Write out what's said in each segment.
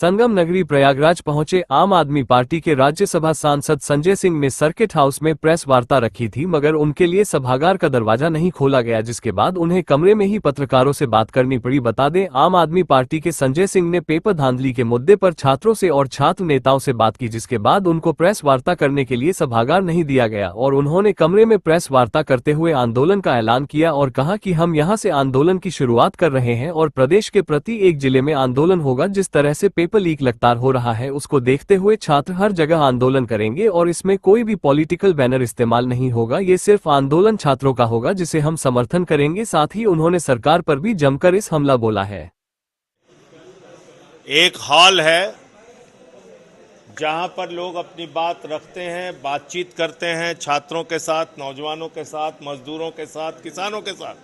संगम नगरी प्रयागराज पहुंचे आम आदमी पार्टी के राज्यसभा सांसद संजय सिंह ने सर्किट हाउस में प्रेस वार्ता रखी थी, मगर उनके लिए सभागार का दरवाजा नहीं खोला गया, जिसके बाद उन्हें कमरे में ही पत्रकारों से बात करनी पड़ी। बता दें, आम आदमी पार्टी के संजय सिंह ने पेपर धांधली के मुद्दे पर छात्रों से और छात्र नेताओं से बात की, जिसके बाद उनको प्रेस वार्ता करने के लिए सभागार नहीं दिया गया और उन्होंने कमरे में प्रेस वार्ता करते हुए आंदोलन का ऐलान किया और कहा कि हम यहां से आंदोलन की शुरुआत कर रहे हैं और प्रदेश के प्रति एक जिले में आंदोलन होगा। जिस तरह से पेपर लीक लगातार हो रहा है, उसको देखते हुए छात्र हर जगह आंदोलन करेंगे और इसमें कोई भी पॉलिटिकल बैनर इस्तेमाल नहीं होगा। ये सिर्फ आंदोलन छात्रों का होगा जिसे हम समर्थन करेंगे। साथ ही उन्होंने सरकार पर भी जमकर इस हमला बोला है। एक हॉल है जहां पर लोग अपनी बात रखते हैं, बातचीत करते हैं, छात्रों के साथ, नौजवानों के साथ, मजदूरों के साथ, किसानों के साथ।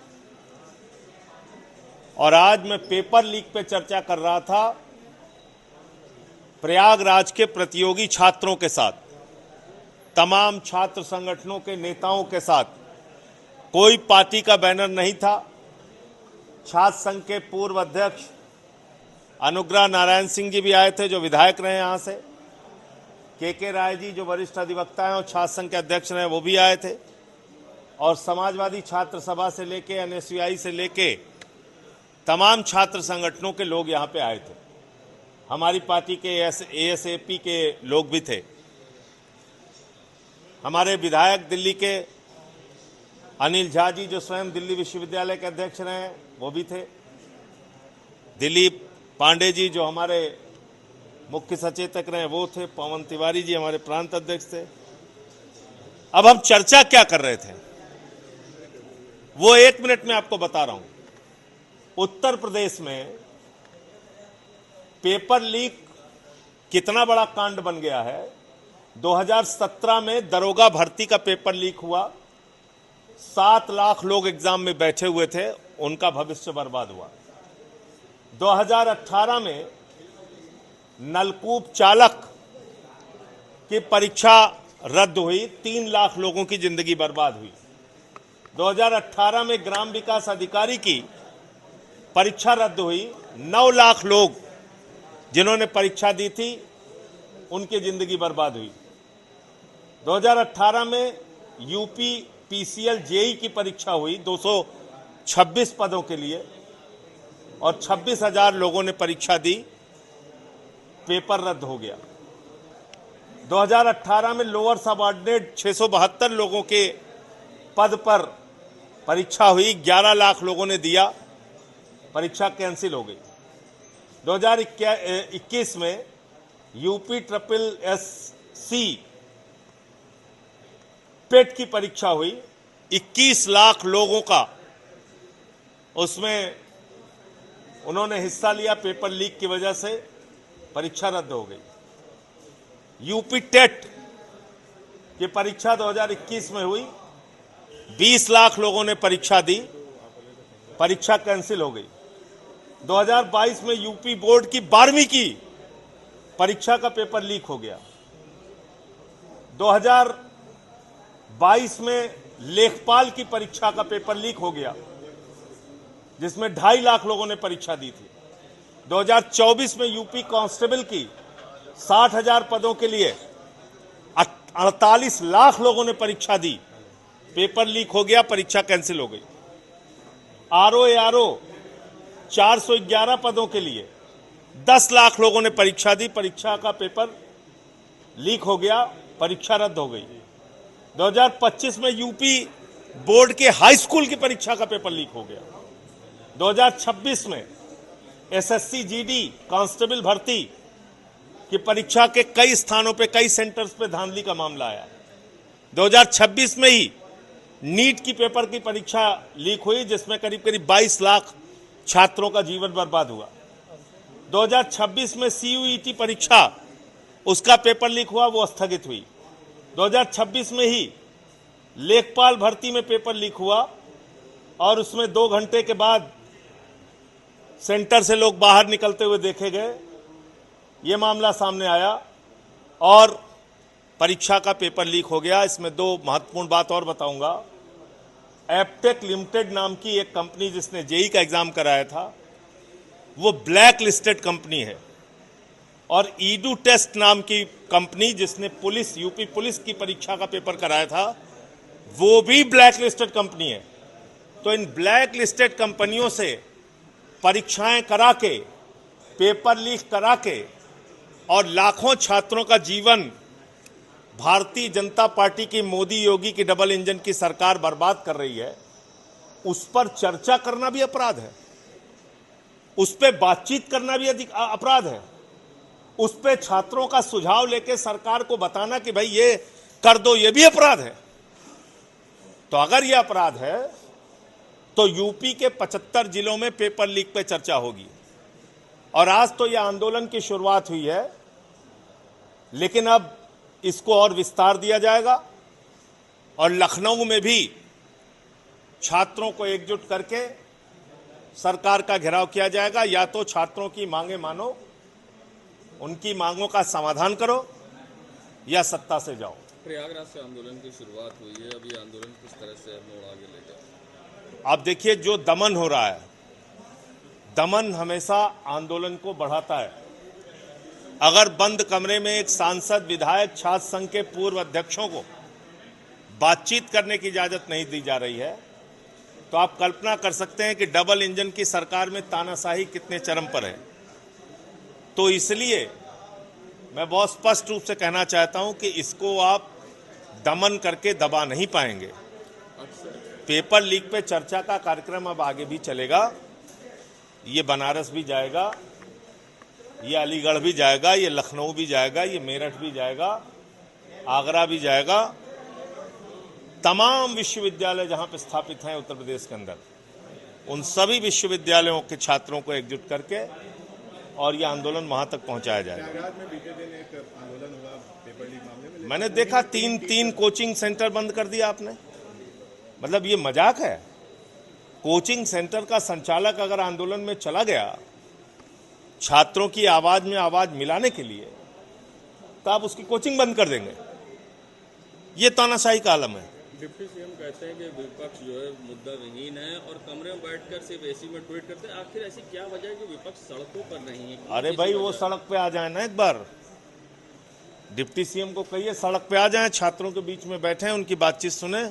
और आज मैं पेपर लीक पे चर्चा कर रहा था प्रयागराज के प्रतियोगी छात्रों के साथ, तमाम छात्र संगठनों के नेताओं के साथ। कोई पार्टी का बैनर नहीं था। छात्र संघ के पूर्व अध्यक्ष अनुग्रह नारायण सिंह जी भी आए थे, जो विधायक रहे यहां से। के राय जी, जो वरिष्ठ अधिवक्ता हैं और छात्र संघ के अध्यक्ष रहे, वो भी आए थे। और समाजवादी छात्र सभा से लेके एनएसयूआई से लेके तमाम छात्र संगठनों के लोग यहां पे आए थे। हमारी पार्टी के एएसएपी के लोग भी थे। हमारे विधायक दिल्ली के अनिल झा जी, जो स्वयं दिल्ली विश्वविद्यालय के अध्यक्ष रहे हैं, वो भी थे। दिलीप पांडे जी, जो हमारे मुख्य सचेतक रहे, वो थे। पवन तिवारी जी हमारे प्रांत अध्यक्ष थे। अब हम चर्चा क्या कर रहे थे, वो 1 मिनट में आपको बता रहा हूं। उत्तर प्रदेश में पेपर लीक कितना बड़ा कांड बन गया है। 2017 में दरोगा भर्ती का पेपर लीक हुआ। 7 लाख लोग एग्जाम में बैठे हुए थे, उनका भविष्य बर्बाद हुआ। 2018 में नलकूप चालक की परीक्षा रद्द हुई, 3 लाख लोगों की जिंदगी बर्बाद हुई। 2018 में ग्राम विकास अधिकारी की परीक्षा रद्द हुई, 9 लाख लोग जिन्होंने परीक्षा दी थी, उनकी जिंदगी बर्बाद हुई। 2018 में यूपी पीसीएल जेई की परीक्षा हुई 226 पदों के लिए और 26,000 लोगों ने परीक्षा दी, पेपर रद्द हो गया। 2018 में लोअर सबऑर्डिनेट 672 लोगों के पद पर परीक्षा हुई, 11 लाख लोगों ने दिया, परीक्षा कैंसिल हो गई। 2021 में यूपी SSC पेट की परीक्षा हुई, 21 लाख लोगों का उसमें उन्होंने हिस्सा लिया, पेपर लीक की वजह से परीक्षा रद्द हो गई। यूपी टेट की परीक्षा 2021 में हुई, 20 लाख लोगों ने परीक्षा दी, परीक्षा कैंसिल हो गई। 2022 में यूपी बोर्ड की 12वीं की परीक्षा का पेपर लीक हो गया। 2022 में लेखपाल की परीक्षा का पेपर लीक हो गया, जिसमें 2.5 लाख लोगों ने परीक्षा दी थी। 2024 में यूपी कांस्टेबल की 60,000 पदों के लिए 48 लाख लोगों ने परीक्षा दी, पेपर लीक हो गया, परीक्षा कैंसिल हो गई। आरओ 411 पदों के लिए 10 लाख लोगों ने परीक्षा दी, परीक्षा का पेपर लीक हो गया, परीक्षा रद्द हो गई। 2025 में यूपी बोर्ड के हाई स्कूल की परीक्षा का पेपर लीक हो गया। 2026 में एसएससी जीडी कांस्टेबल भर्ती की परीक्षा के कई स्थानों पे, कई सेंटर्स पे धांधली का मामला आया। 2026 में ही नीट की पेपर की परीक्षा लीक हुई, जिसमें करीब करीब 22 लाख छात्रों का जीवन बर्बाद हुआ। 2026 में सीयूईटी परीक्षा, उसका पेपर लीक हुआ, वो स्थगित हुई। 2026 में ही लेखपाल भर्ती में पेपर लीक हुआ और उसमें 2 घंटे के बाद सेंटर से लोग बाहर निकलते हुए देखे गए। ये मामला सामने आया और परीक्षा का पेपर लीक हो गया। इसमें 2 महत्वपूर्ण बात और बताऊंगा। एपटेक लिमिटेड नाम की एक कंपनी जिसने जेई का एग्जाम कराया था, वो ब्लैक लिस्टेड कंपनी है। और ईडू टेस्ट नाम की कंपनी जिसने यूपी पुलिस की परीक्षा का पेपर कराया था, वो भी ब्लैक लिस्टेड कंपनी है। तो इन ब्लैक लिस्टेड कंपनियों से परीक्षाएं करा के, पेपर लीक करा के और लाखों छात्रों का जीवन भारतीय जनता पार्टी की मोदी योगी की डबल इंजन की सरकार बर्बाद कर रही है, उस पर चर्चा करना भी अपराध है, उस पर बातचीत करना भी अधिक अपराध है, उस पर छात्रों का सुझाव लेके सरकार को बताना कि भाई ये कर दो, ये भी अपराध है। तो अगर ये अपराध है तो यूपी के 75 जिलों में पेपर लीक पे चर्चा होगी। और आज तो यह आंदोलन की शुरुआत हुई है, लेकिन अब इसको और विस्तार दिया जाएगा और लखनऊ में भी छात्रों को एकजुट करके सरकार का घेराव किया जाएगा। या तो छात्रों की मांगे मानो, उनकी मांगों का समाधान करो, या सत्ता से जाओ। प्रयागराज से आंदोलन की शुरुआत हुई है, अभी आंदोलन किस तरह से मोड़ आगे ले जाए? आप देखिए, जो दमन हो रहा है, दमन हमेशा आंदोलन को बढ़ाता है। अगर बंद कमरे में एक सांसद, विधायक, छात्र संघ के पूर्व अध्यक्षों को बातचीत करने की इजाजत नहीं दी जा रही है, तो आप कल्पना कर सकते हैं कि डबल इंजन की सरकार में तानाशाही कितने चरम पर है। तो इसलिए मैं बहुत स्पष्ट रूप से कहना चाहता हूं कि इसको आप दमन करके दबा नहीं पाएंगे। पेपर लीक पे चर्चा का कार्यक्रम अब आगे भी चलेगा। ये बनारस भी जाएगा, ये अलीगढ़ भी जाएगा, ये लखनऊ भी जाएगा, ये मेरठ भी जाएगा, आगरा भी जाएगा। तमाम विश्वविद्यालय जहां पे स्थापित हैं उत्तर प्रदेश के अंदर, उन सभी विश्वविद्यालयों के छात्रों को एकजुट करके और ये आंदोलन वहां तक पहुंचाया जाएगा। में बीते दिन एक आंदोलन हुआ पेपर लीक मामले में, मैंने देखा तीन कोचिंग सेंटर बंद कर दिया आपने। मतलब ये मजाक है? कोचिंग सेंटर का संचालक अगर आंदोलन में चला गया छात्रों की आवाज में आवाज मिलाने के लिए, तो आप उसकी कोचिंग बंद कर देंगे? ये तानाशाही का आलम है। डिप्टी सीएम कहते हैं कि विपक्ष जो है मुद्दा विहीन है और कमरे में बैठकर सिर्फ एसी में ट्वीट करते हैं। आखिर ऐसी क्या वजह है कि विपक्ष सड़कों पर नहीं है? अरे भाई, वो सड़क पे आ जाए ना एक बार। डिप्टी सीएम को कहिए सड़क पे आ जाएं, छात्रों के बीच में बैठे, उनकी बातचीत सुने,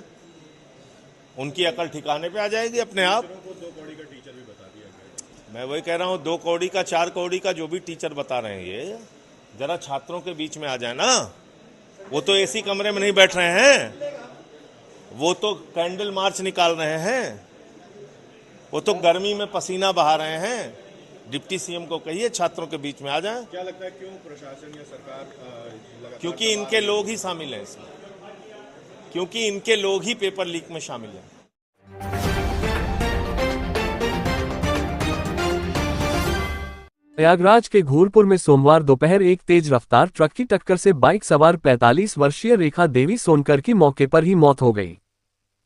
उनकी अकल ठिकाने पे आ जाएगी अपने आप। को 2 कौड़ी का टीचर भी बता दिया गया। मैं वही कह रहा हूं, 2 कौड़ी का, 4 कौड़ी का जो भी टीचर बता रहे हैं, ये जरा छात्रों के बीच में आ जाए ना। वो तो एसी कमरे में नहीं बैठ रहे हैं, वो तो कैंडल मार्च निकाल रहे हैं, वो तो गर्मी में पसीना बहा रहे हैं। डिप्टी सीएम को कहिए छात्रों के बीच में आ जाएं। क्या लगता है क्यों प्रशासन या सरकार लगातार क्योंकि इनके लोग ही शामिल हैं इसमें, क्योंकि इनके लोग ही पेपर लीक में शामिल हैं। प्रयागराज के घूरपुर में सोमवार दोपहर एक तेज रफ्तार ट्रक की टक्कर से बाइक सवार 45 वर्षीय रेखा देवी सोनकर की मौके पर ही मौत हो गई।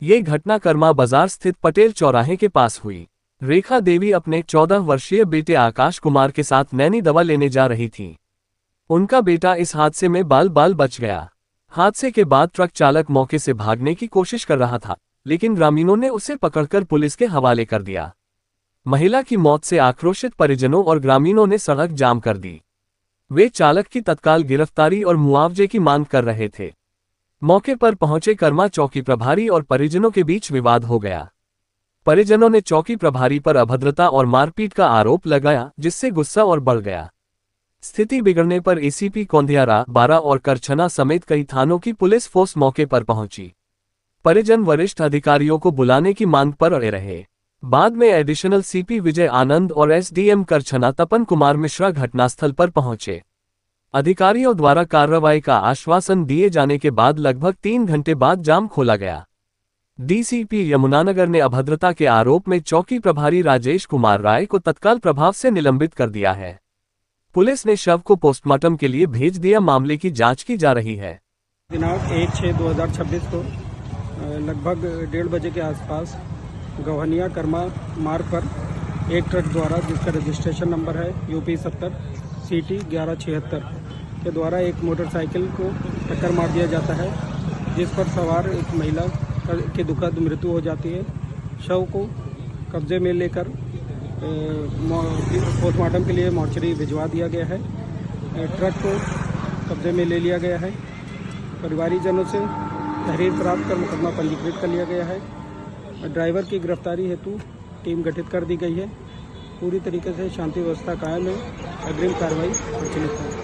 ये घटना कर्मा बाजार स्थित पटेल चौराहे के पास हुई। रेखा देवी अपने 14 वर्षीय बेटे आकाश कुमार के साथ नैनी दवा लेने जा रही थी। उनका बेटा इस हादसे में बाल बाल बच गया। हादसे के बाद ट्रक चालक मौके से भागने की कोशिश कर रहा था, लेकिन ग्रामीणों ने उसे पकड़कर पुलिस के हवाले कर दिया। महिला की मौत से आक्रोशित परिजनों और ग्रामीणों ने सड़क जाम कर दी। वे चालक की तत्काल गिरफ्तारी और मुआवजे की मांग कर रहे थे। मौके पर पहुंचे कर्मा चौकी प्रभारी और परिजनों के बीच विवाद हो गया। परिजनों ने चौकी प्रभारी पर अभद्रता और मारपीट का आरोप लगाया, जिससे गुस्सा और बढ़ गया। स्थिति बिगड़ने पर एसीपी कौंधियारा, बारा और करछना समेत कई थानों की पुलिस फोर्स मौके पर पहुंची। परिजन वरिष्ठ अधिकारियों को बुलाने की मांग पर अड़े रहे। बाद में एडिशनल सीपी विजय आनंद और एसडीएम करछना तपन कुमार मिश्रा घटनास्थल पर पहुंचे। अधिकारियों द्वारा कार्रवाई का आश्वासन दिए जाने के बाद लगभग 3 घंटे बाद जाम खोला गया। डीसीपी यमुनानगर ने अभद्रता के आरोप में चौकी प्रभारी राजेश कुमार राय को तत्काल प्रभाव से निलंबित कर दिया है। पुलिस ने शव को पोस्टमार्टम के लिए भेज दिया। मामले की जांच की जा रही है। दिनांक 1/6/2026 को लगभग 1:30 बजे के आसपास गवहनिया कर्मा मार्ग पर एक ट्रक द्वारा, जिसका रजिस्ट्रेशन नंबर है UP 70 CT 1176 के द्वारा एक मोटरसाइकिल को टक्कर मार दिया जाता है, जिस पर सवार एक महिला की दुखद मृत्यु हो जाती है। शव को कब्जे में लेकर पोस्टमार्टम के लिए मोर्चरी भिजवा दिया गया है। ट्रक को कब्जे में ले लिया गया है। परिवारीजनों से तहरीर प्राप्त कर मुकदमा पंजीकृत कर लिया गया है। ड्राइवर की गिरफ्तारी हेतु टीम गठित कर दी गई है। पूरी तरीके से शांति व्यवस्था कायम है। अग्रिम कार्रवाई प्रचलित है।